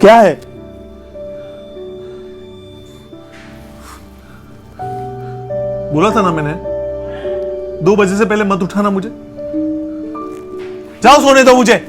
क्या है? बोला था ना मैंने, 2 बजे से पहले मत उठाना मुझे। जाओ सोने दो मुझे।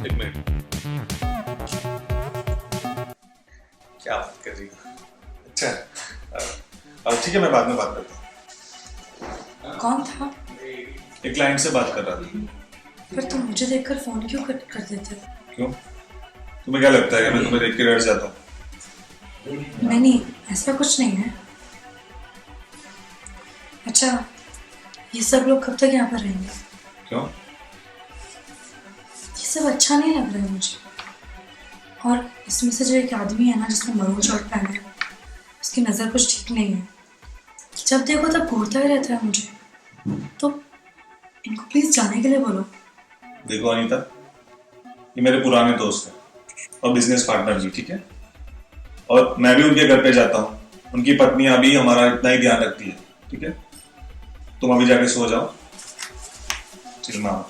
एक मिनट, क्या बात कर रही हो? अच्छा, ठीक है, मैं बाद में बात करता हूँ। कौन था? एक क्लाइंट से बात कर रहा था। फिर तुम मुझे देखकर फोन क्यों कट कर देते हो? क्यों? तुम्हें क्या लगता है कि मैं तुम्हें देख के डर जाता हूँ? नहीं, ऐसा कुछ नहीं है। अच्छा, ये सब लोग कब तक यहाँ पर रहेंगे? क्यों? ये सब अच्छा नहीं लग रहा है मुझे। और इसमें से जो एक आदमी है ना, जिसने मरून शर्ट पहना है, उसकी नज़र कुछ ठीक नहीं है। जब देखो तब घूरता ही रहता है मुझे। तो इनको प्लीज जाने के लिए बोलो। देखो अनीता, ये मेरे पुराने दोस्त हैं और बिजनेस पार्टनर भी, ठीक है? और मैं भी उनके घर पे जाता हूँ। उनकी पत्नियां भी हमारा इतना ही ध्यान रखती है, ठीक है? तुम अभी जाके सो जाओ, चिल्ला मत।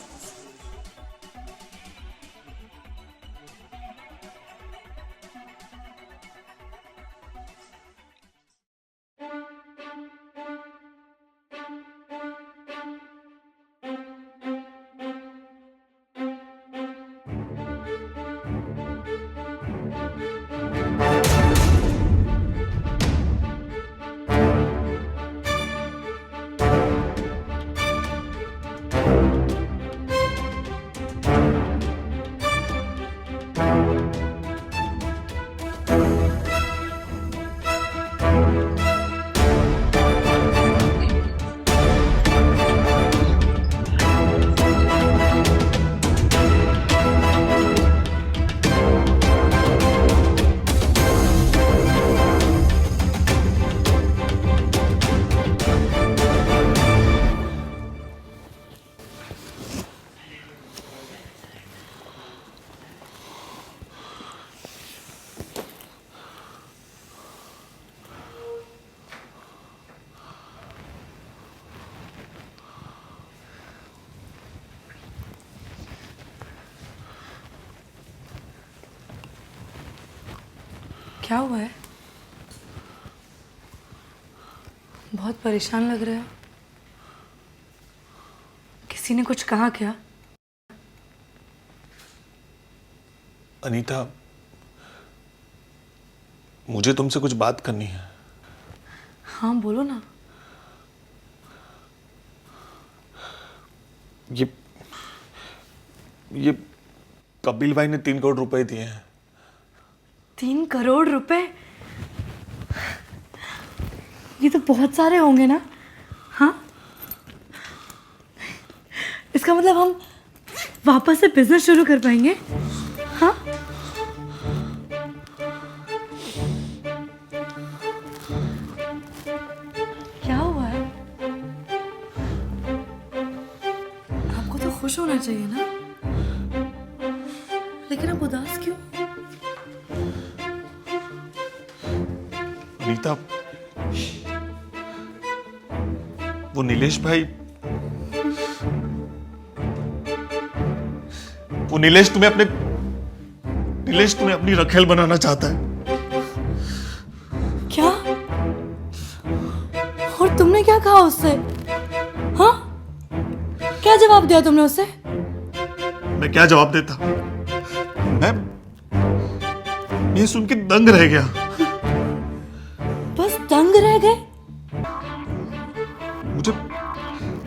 क्या हुआ है? बहुत परेशान लग रहे हो। किसी ने कुछ कहा क्या? अनीता, मुझे तुमसे कुछ बात करनी है। हाँ बोलो ना। ये कपिल भाई ने 3 करोड़ रुपए दिए हैं। 3 करोड़ रुपए? ये तो बहुत सारे होंगे ना? हाँ, इसका मतलब हम वापस से बिजनेस शुरू कर पाएंगे? हाँ, क्या हुआ है? आपको तो खुश होना चाहिए ना, लेकिन आप उदास क्यों? अनीता, वो नीलेश भाई, वो नीलेश तुम्हें अपनी रखेल बनाना चाहता है। क्या? और तुमने क्या कहा उससे? हाँ, क्या जवाब जवाब दिया तुमने उससे? मैं क्या जवाब देता? मैं ये सुन के दंग रह गया। बस दंग रह गए?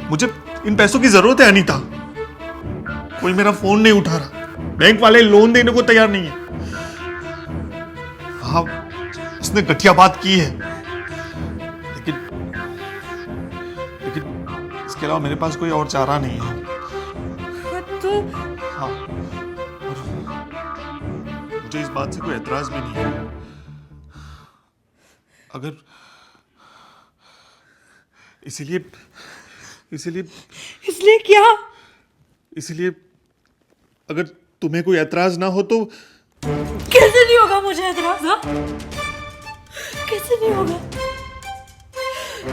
मुझे इन पैसों की जरूरत है अनीता। कोई मेरा फोन नहीं उठा रहा, बैंक वाले लोन देने को तैयार नहीं है। हाँ, उसने घटिया बात की है, लेकिन इसके अलावा मेरे पास कोई और चारा नहीं है। तो हाँ, और मुझे इस बात से कोई एतराज भी नहीं है। अगर इसीलिए इसलिए क्या? इसलिए अगर तुम्हें कोई एतराज ना हो तो। कैसे नहीं होगा मुझे एतराज? हाँ? कैसे नहीं होगा?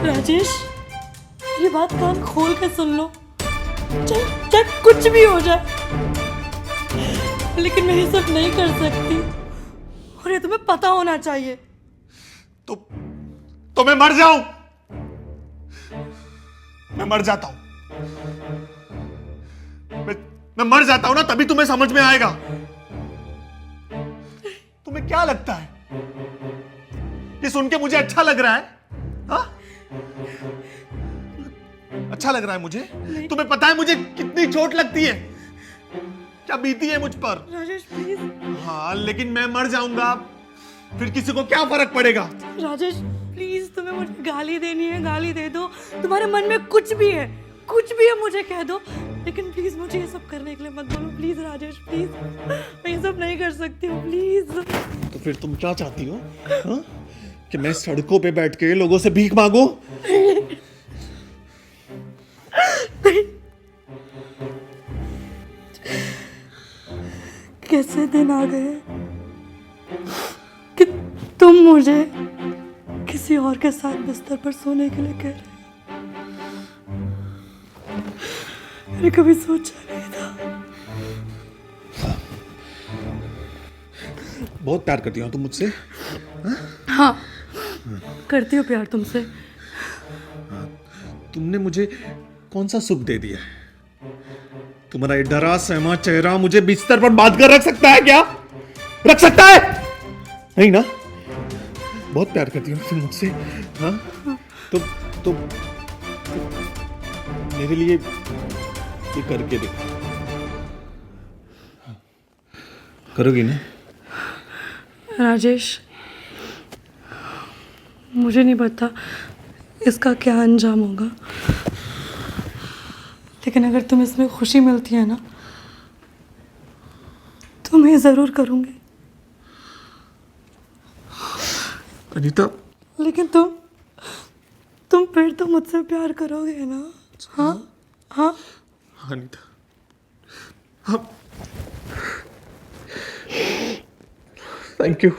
राजेश, ये बात कान खोल के सुन लो। चाहे कुछ भी हो जाए, लेकिन मैं ये सब नहीं कर सकती, और ये तुम्हें पता होना चाहिए। तो मैं मर जाऊं? मैं मर जाता हूं। मैं मर जाता हूं ना, तभी तुम्हें समझ में आएगा। तुम्हें क्या लगता है? ये सुन के मुझे अच्छा लग रहा है? हा? अच्छा लग रहा है मुझे? तुम्हें पता है मुझे कितनी चोट लगती है, क्या बीती है मुझ पर? राजेश प्लीज। हाँ, लेकिन मैं मर जाऊंगा, फिर किसी को क्या फर्क पड़ेगा? राजेश प्लीज, तुम्हें मुझे गाली देनी है, गाली दे दो। तुम्हारे मन में कुछ भी है मुझे कह दो, लेकिन प्लीज मुझे ये सब करने के लिए मत बोलो। प्लीज राजेश, प्लीज, मैं ये सब नहीं कर सकती हूँ, प्लीज। तो फिर तुम क्या चाहती हो? हा? कि मैं सड़कों पे बैठ के लोगों से भीख मांगू? कैसे दिन आ गए कि तुम मुझे किसी और के साथ बिस्तर पर सोने के लिए कह रहे हो। मैंने कभी सोचा नहीं था। बहुत प्यार करती हो तुम मुझसे? हाँ, करती हूँ प्यार तुमसे। तुमने मुझे कौन सा सुख दे दिया है? तुम्हारा ये डरा सहमा चेहरा मुझे बिस्तर पर बांध कर रख सकता है क्या? रख सकता है? नहीं ना? बहुत प्यार करती हो तुम मुझसे। हाँ, तो मेरे लिए ये करके देखो। करोगी ना? राजेश, मुझे नहीं पता इसका क्या अंजाम होगा, लेकिन अगर तुम्हें इसमें खुशी मिलती है ना, तो मैं ज़रूर करूँगी। अनीता, लेकिन तुम फिर तो मुझसे प्यार करोगे ना? हाँ हाँ अनीता, हाँ, थैंक यू।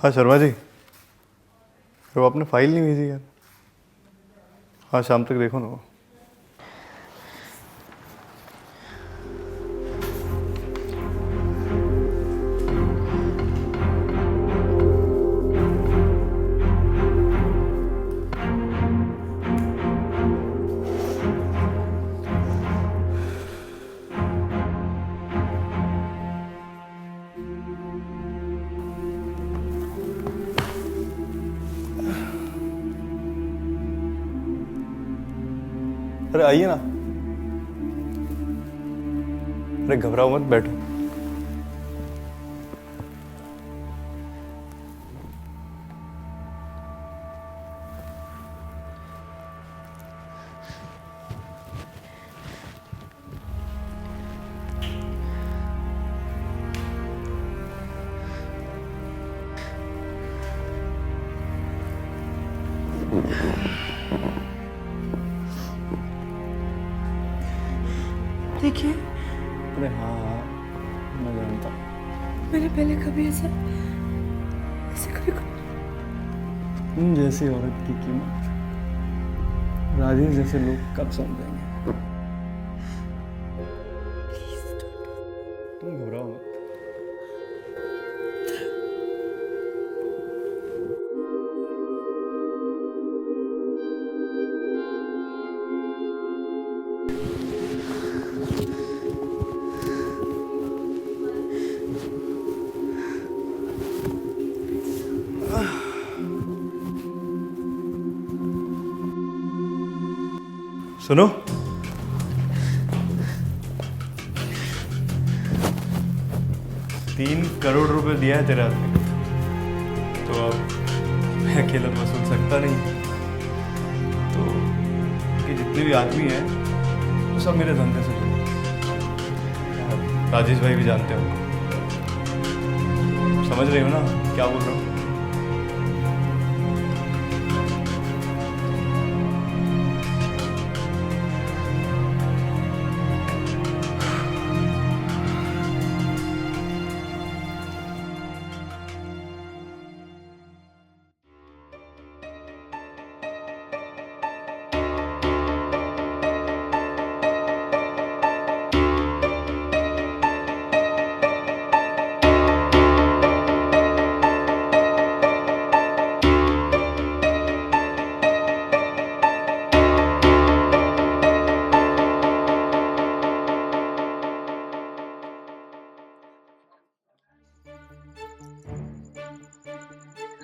हाँ शर्मा जी, वो आपने फाइल नहीं भेजी यार। हाँ, शाम तक देखो ना वो। अरे आइए ना। अरे घबराओ मत, बैठो। देखिए, अरे हाँ हाँ, मैं जानता हूँ। मैंने पहले कभी ऐसा कभी तुम जैसी औरत की कीमत राजेश जैसे लोग कब समझेंगे? तुम घबराओ मत। सुनो, 3 करोड़ रुपए दिया है तेरे आदमी को, तो अब मैं अकेला वसूल सकता नहीं, तो कि जितने भी आदमी हैं वो सब मेरे धंधे से जुड़े। राजेश भाई भी जानते हैं उनको। समझ रही हो ना क्या बोल रहा हूँ?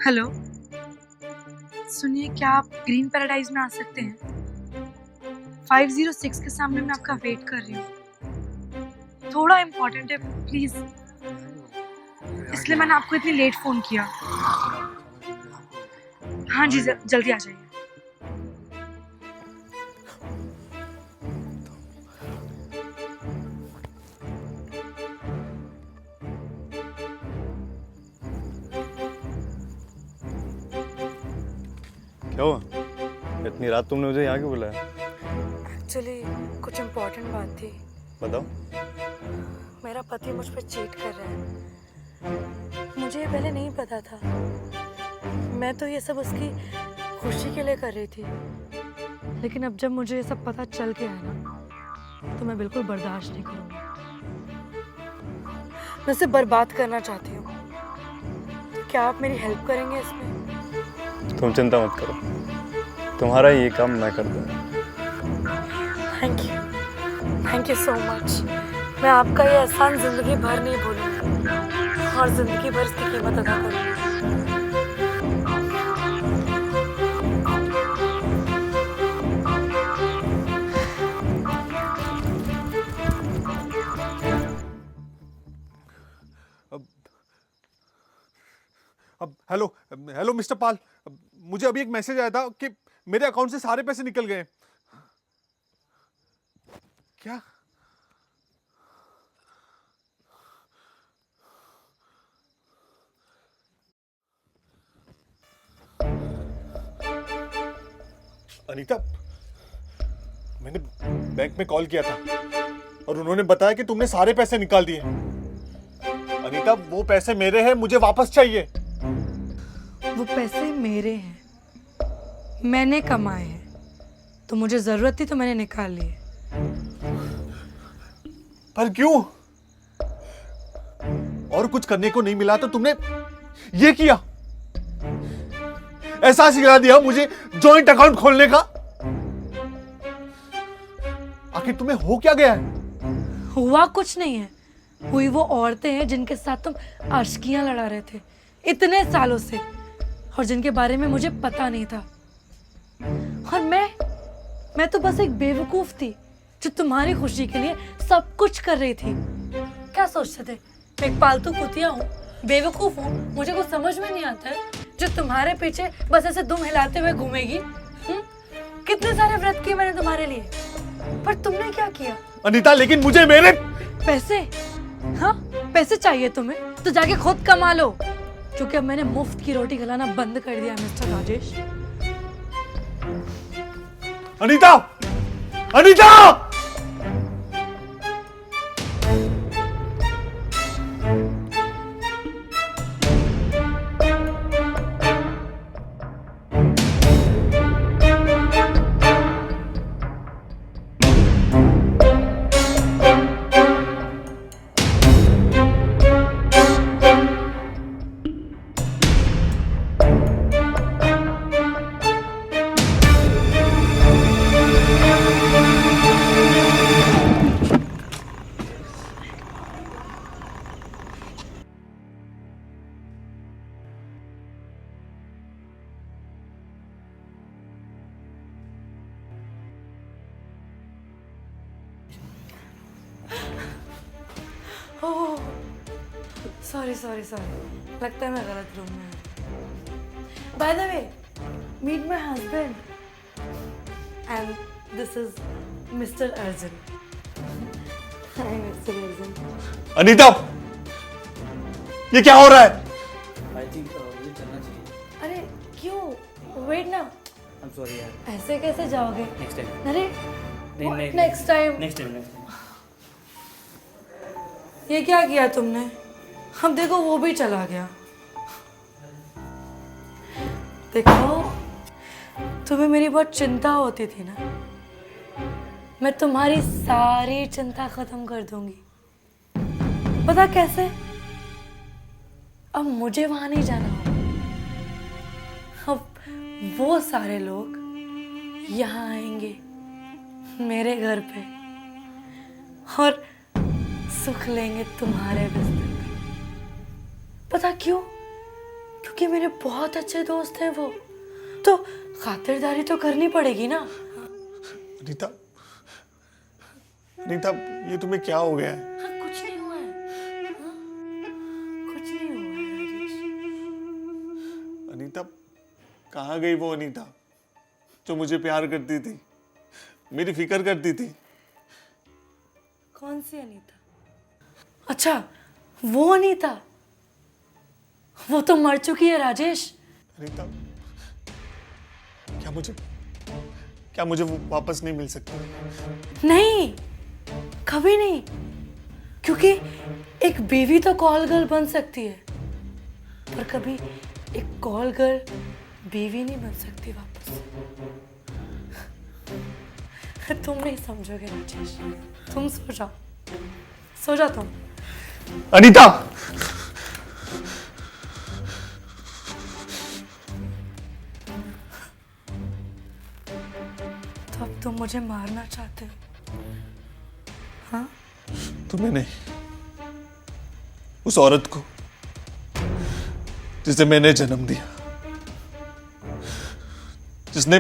हेलो, सुनिए, क्या आप ग्रीन पैराडाइज में आ सकते हैं? 506 के सामने मैं आपका वेट कर रही हूँ। थोड़ा इम्पोर्टेंट है, प्लीज, इसलिए मैंने आपको इतनी लेट फोन किया। हाँ जी, जल्दी आ जाइए। क्या हुआ? इतनी रात तुमने मुझे यहाँ क्यों बुलाया? एक्चुअली कुछ इम्पोर्टेंट बात थी। बताओ। मेरा पति मुझ पर चीट कर रहा है। मुझे ये पहले नहीं पता था। मैं तो ये सब उसकी खुशी के लिए कर रही थी, लेकिन अब जब मुझे ये सब पता चल गया है ना, तो मैं बिल्कुल बर्दाश्त नहीं करूँगी। मैं उसे बर्बाद करना चाहती हूँ। तो क्या आप मेरी हेल्प करेंगे इसमें? तुम चिंता मत करो, तुम्हारा ये काम मैं कर दूंगा। Thank you so much. मैं आपका ये एहसान जिंदगी भर नहीं भूलूंगी और जिंदगी भर इसकी कीमत अदा करूंगी। अब हेलो मिस्टर पाल, मुझे अभी एक मैसेज आया था कि मेरे अकाउंट से सारे पैसे निकल गए। क्या? अनीता, मैंने बैंक में कॉल किया था और उन्होंने बताया कि तुमने सारे पैसे निकाल दिए। अनीता, वो पैसे मेरे हैं, मुझे वापस चाहिए। वो पैसे मेरे हैं, मैंने कमाए हैं, तो मुझे जरूरत थी तो मैंने निकाल लिए। पर क्यों? और कुछ करने को नहीं मिला तो तुमने ये किया, एहसास दिला दिया मुझे जॉइंट अकाउंट खोलने का। आखिर तुम्हें हो क्या गया है? हुआ कुछ नहीं है, हुई वो औरतें हैं जिनके साथ तुम आशिकियां लड़ा रहे थे इतने सालों से, और जिनके बारे में मुझे पता नहीं था। और मैं तो बस एक बेवकूफ थी जो तुम्हारी खुशी के लिए सब कुछ कर रही थी। क्या सोचते थे मैं एक पालतू कुतिया हूँ, बेवकूफ हूँ, मुझे कुछ समझ में नहीं आता है, जो तुम्हारे पीछे बस ऐसे दुम हिलाते हुए घूमेगी? कितने सारे व्रत किए मैंने तुम्हारे लिए, पर तुमने क्या किया? अनीता, लेकिन मुझे मेरे पैसे, हाँ पैसे चाहिए तुम्हें तो जाके खुद कमा लो, क्योंकि अब मैंने मुफ्त की रोटी खिलाना बंद कर दिया mister Rajesh. Anita, Anita! Oh sorry sorry sorry, लगता है मैं गलत रूम में हूँ। By the way, meet my husband and this is mister Arjun. Hi mister Arjun. Anita, ये क्या हो रहा है? आई थिंक मुझे चलना चाहिए। अरे क्यों? वेट ना, आई एम सॉरी यार। ऐसे कैसे जाओगे? Next time. अरे नहीं नेक्स्ट टाइम। Next time. ये क्या किया तुमने? हम देखो वो भी चला गया। देखो तुम्हें मेरी बहुत चिंता होती थी ना, मैं तुम्हारी सारी चिंता खत्म कर दूंगी। पता कैसे? अब मुझे वहां नहीं जाना होगा। अब वो सारे लोग यहाँ आएंगे मेरे घर पे और सुख लेंगे तुम्हारे बिस्तर पे। पता क्यों? क्योंकि मेरे बहुत अच्छे दोस्त हैं वो, तो खातिरदारी तो करनी पड़ेगी ना। अनीता, अनीता, ये तुम्हें क्या हो गया है? हाँ, कुछ नहीं हुआ है। हाँ? कुछ नहीं हुआ है राजेश। अनीता, कहाँ गई वो अनीता जो मुझे प्यार करती थी, मेरी फिक्र करती थी? कौन सी अनीता? अच्छा, वो अनीता, वो तो मर चुकी है राजेश। अनीता, क्या मुझे वो वापस नहीं मिल सकती? नहीं, कभी नहीं, क्योंकि एक बीवी तो कॉल गर्ल बन सकती है, पर कभी एक कॉल गर्ल बीवी नहीं बन सकती वापस। तुम नहीं समझोगे राजेश, तुम सो जाओ, सो जाओ तुम। अनीता! तो अब तुम मुझे मारना चाहते हो? हाँ? तुम्हें नहीं, उस औरत को जिसे मैंने जन्म दिया, जिसने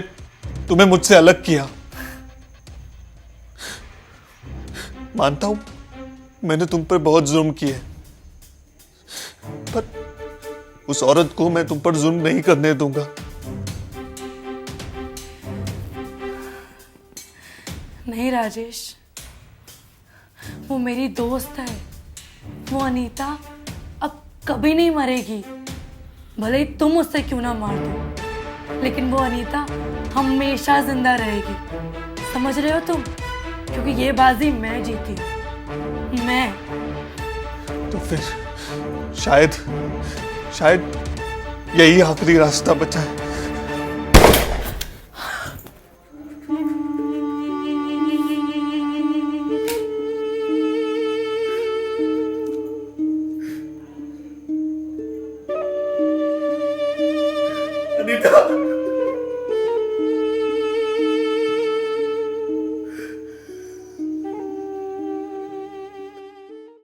तुम्हें मुझसे अलग किया। मानता हूं मैंने तुम पर बहुत जुल्म किए, पर उस औरत को मैं तुम पर जुल्म नहीं करने दूंगा। नहीं राजेश, वो मेरी दोस्त है, वो अनीता अब कभी नहीं मरेगी। भले ही तुम उससे क्यों ना मार दो, लेकिन वो अनीता हमेशा जिंदा रहेगी। समझ रहे हो तुम? क्योंकि ये बाजी मैं जीती हूँ, मैं। तो फिर शायद यही आखिरी रास्ता बचा है।